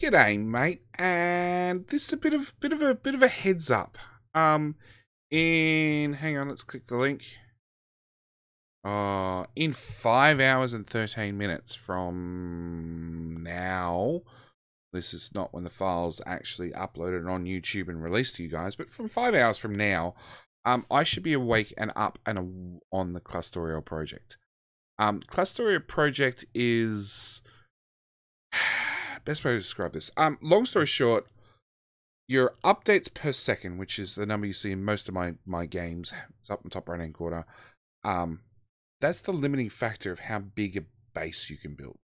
G'day, mate, and this is a bit of a heads up. Hang on, let's click the link. In 5 hours and 13 minutes from now, this is not when the file's actually uploaded on YouTube and released to you guys, but from 5 hours from now, I should be awake and up and on the Clustorio project. Clustorio project is best way to describe this. Long story short, your updates per second, which is the number you see in most of my games, it's up in the top right hand corner. That's the limiting factor of how big a base you can build.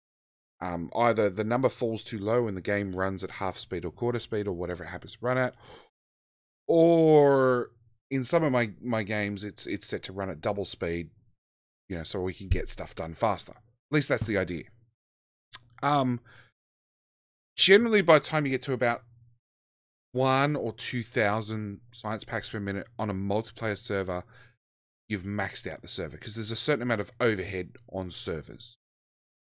Either the number falls too low and the game runs at half speed or quarter speed or whatever it happens to run at, or in some of my games it's set to run at double speed, you know, so we can get stuff done faster. At least that's the idea. Generally, by the time you get to about 1,000 or 2,000 science packs per minute on a multiplayer server, you've maxed out the server because there's a certain amount of overhead on servers.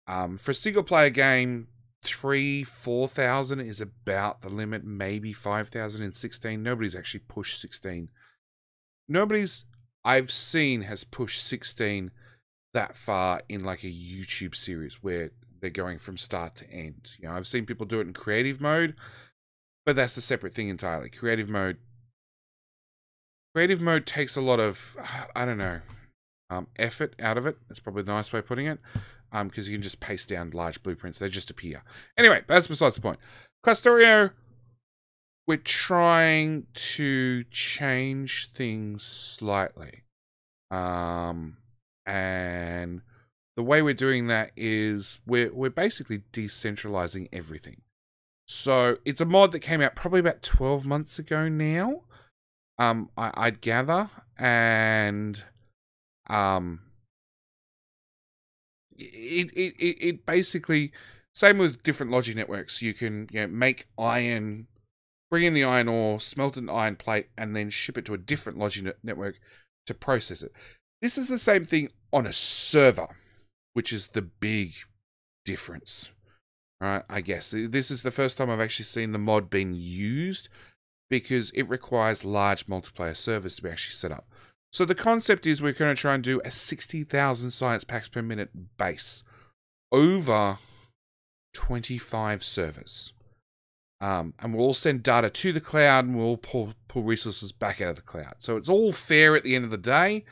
For a single player game, 3,000-4,000 is about the limit, maybe 5,000 in 16. Nobody's actually pushed 16. Nobody's I've seen has pushed 16 that far in like a YouTube series where they're going from start to end. You know, I've seen people do it in creative mode, but that's a separate thing entirely. Creative mode takes a lot of, I don't know, effort out of it. That's probably the nice way of putting it, because you can just paste down large blueprints. They just appear. Anyway, that's besides the point. Clustorio, we're trying to change things slightly. And the way we're doing that is we're basically decentralizing everything. So it's a mod that came out probably about 12 months ago now, I'd gather, and it basically, same with different logic networks. You can, you know, make iron, bring in the iron ore, smelt an iron plate, and then ship it to a different logic network to process it. This is the same thing on a server, which is the big difference. Right, I guess this is the first time I've actually seen the mod being used, because it requires large multiplayer servers to be actually set up. So the concept is we're going to try and do a 60,000 science packs per minute base over 25 servers. And we'll all send data to the cloud, and we'll pull resources back out of the cloud. So it's all fair at the end of the day.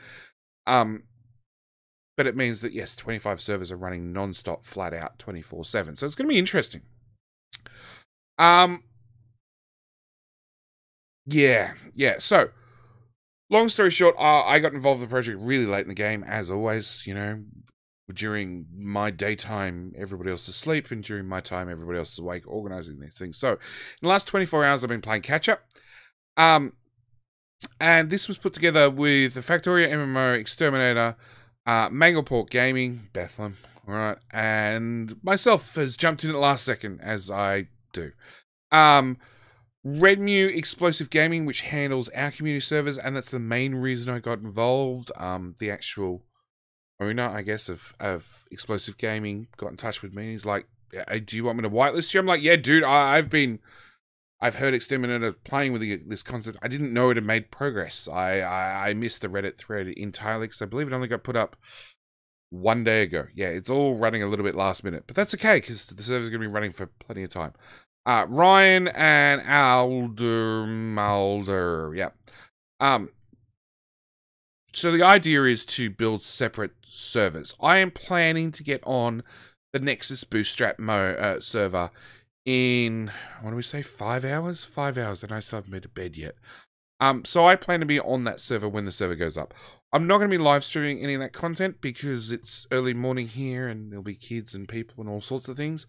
But it means that, yes, 25 servers are running non-stop, flat out, 24/7. So it's going to be interesting. Yeah. So, long story short, I got involved in the project really late in the game, as always. You know, during my daytime, everybody else is asleep, and during my time, everybody else is awake, organizing these things. So, in the last 24 hours, I've been playing catch-up. And this was put together with the Factorio MMO, Exterminator, Mangleport Gaming, Bethlehem, all right, and myself has jumped in at the last second, as I do. Redmu Explosive Gaming, which handles our community servers, and that's the main reason I got involved. The actual owner, I guess, of Explosive Gaming got in touch with me. He's like, hey, do you want me to whitelist you? I'm like, yeah, dude, I've heard Exterminator playing with this concept. I didn't know it had made progress. I missed the Reddit thread entirely, because I believe it only got put up 1 day ago. Yeah, it's all running a little bit last minute, but that's okay, because the server's going to be running for plenty of time. Ryan and Mulder, yeah. So the idea is to build separate servers. I am planning to get on the Nexus Bootstrap server in, what do we say, 5 hours? 5 hours, and I still haven't been to bed yet. So I plan to be on that server when the server goes up. I'm not going to be live streaming any of that content because it's early morning here and there'll be kids and people and all sorts of things.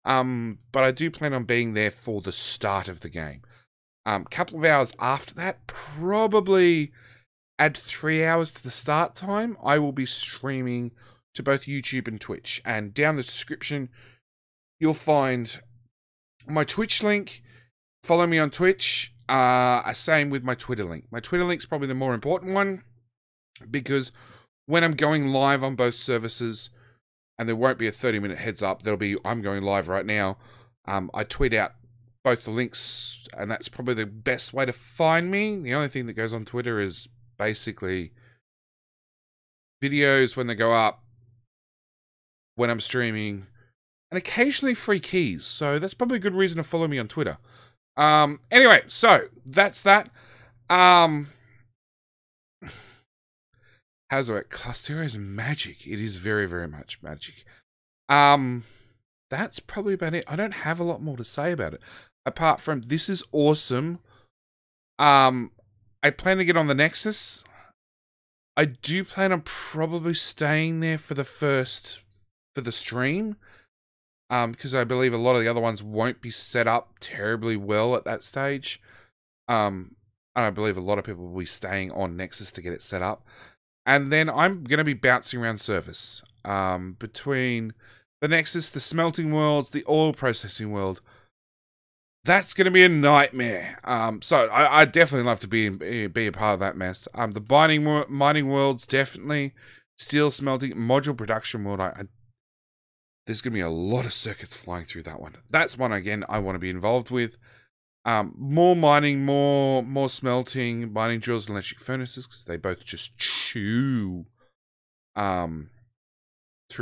But I do plan on being there for the start of the game. Couple of hours after that, probably add 3 hours to the start time, I will be streaming to both YouTube and Twitch. And down the description, you'll find my Twitch link. Follow me on Twitch. Same with my Twitter link. My Twitter link's probably the more important one, because when I'm going live on both services, and there won't be a 30-minute heads up, there'll be, I'm going live right now, I tweet out both the links, and that's probably the best way to find me. The only thing that goes on Twitter is basically videos when they go up, when I'm streaming, and occasionally free keys. So that's probably a good reason to follow me on Twitter. Anyway, so that's that. How's it work? Clusterio is magic. It is very, very much magic. That's probably about it. I don't have a lot more to say about it. Apart from, this is awesome. I plan to get on the Nexus. I do plan on probably staying there for the stream. Because I believe a lot of the other ones won't be set up terribly well at that stage. And I believe a lot of people will be staying on Nexus to get it set up. And then I'm going to be bouncing around servers. Between the Nexus, the smelting worlds, the oil processing world. That's going to be a nightmare. So I definitely love to be a part of that mess. The mining worlds, definitely. Steel smelting, module production world. There's going to be a lot of circuits flying through that one. That's one, again, I want to be involved with. More mining, more smelting, mining drills and electric furnaces, because they both just chew through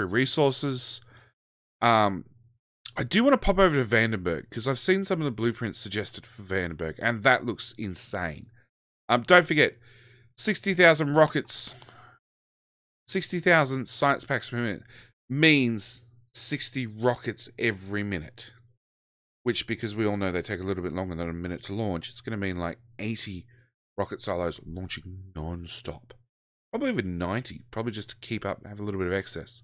resources. I do want to pop over to Vandenberg, because I've seen some of the blueprints suggested for Vandenberg, and that looks insane. Don't forget, 60,000 rockets, 60,000 science packs per minute means 60 rockets every minute. Which, because we all know they take a little bit longer than a minute to launch, it's going to mean like 80 rocket silos launching non-stop. Probably even 90, probably just to keep up and have a little bit of excess.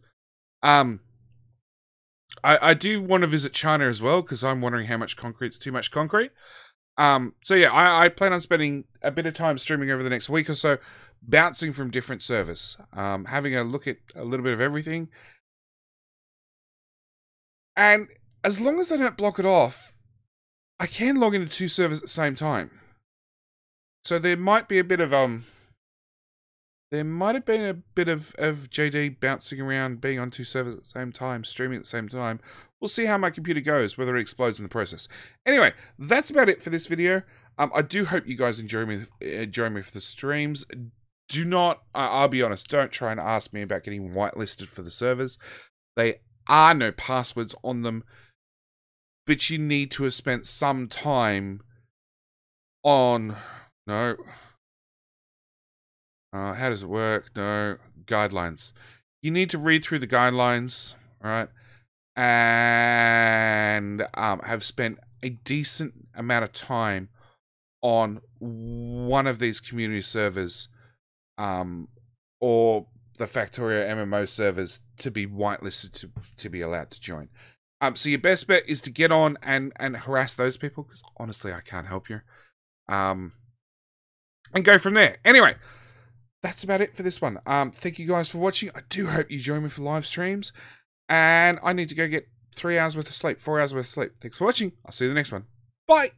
I do want to visit China as well, because I'm wondering how much concrete's too much concrete. So yeah, I plan on spending a bit of time streaming over the next week or so, bouncing from different servers, having a look at a little bit of everything. And as long as they don't block it off, I can log into 2 servers at the same time. So there might be a bit of there might have been a bit of JD bouncing around, being on 2 servers at the same time, streaming at the same time. We'll see how my computer goes, whether it explodes in the process. Anyway, that's about it for this video. I do hope you guys enjoy me for the streams. Do not, I'll be honest, don't try and ask me about getting whitelisted for the servers. There are no passwords on them, but you need to have spent some time on, no, how does it work? No, guidelines. You need to read through the guidelines, all right, and have spent a decent amount of time on one of these community servers, or the Factorio MMO servers, to be whitelisted to be allowed to join. So your best bet is to get on and harass those people, because honestly, I can't help you. And go from there. Anyway, that's about it for this one. Thank you guys for watching. I do hope you join me for live streams. And I need to go get 3 hours worth of sleep, 4 hours worth of sleep. Thanks for watching. I'll see you in the next one. Bye.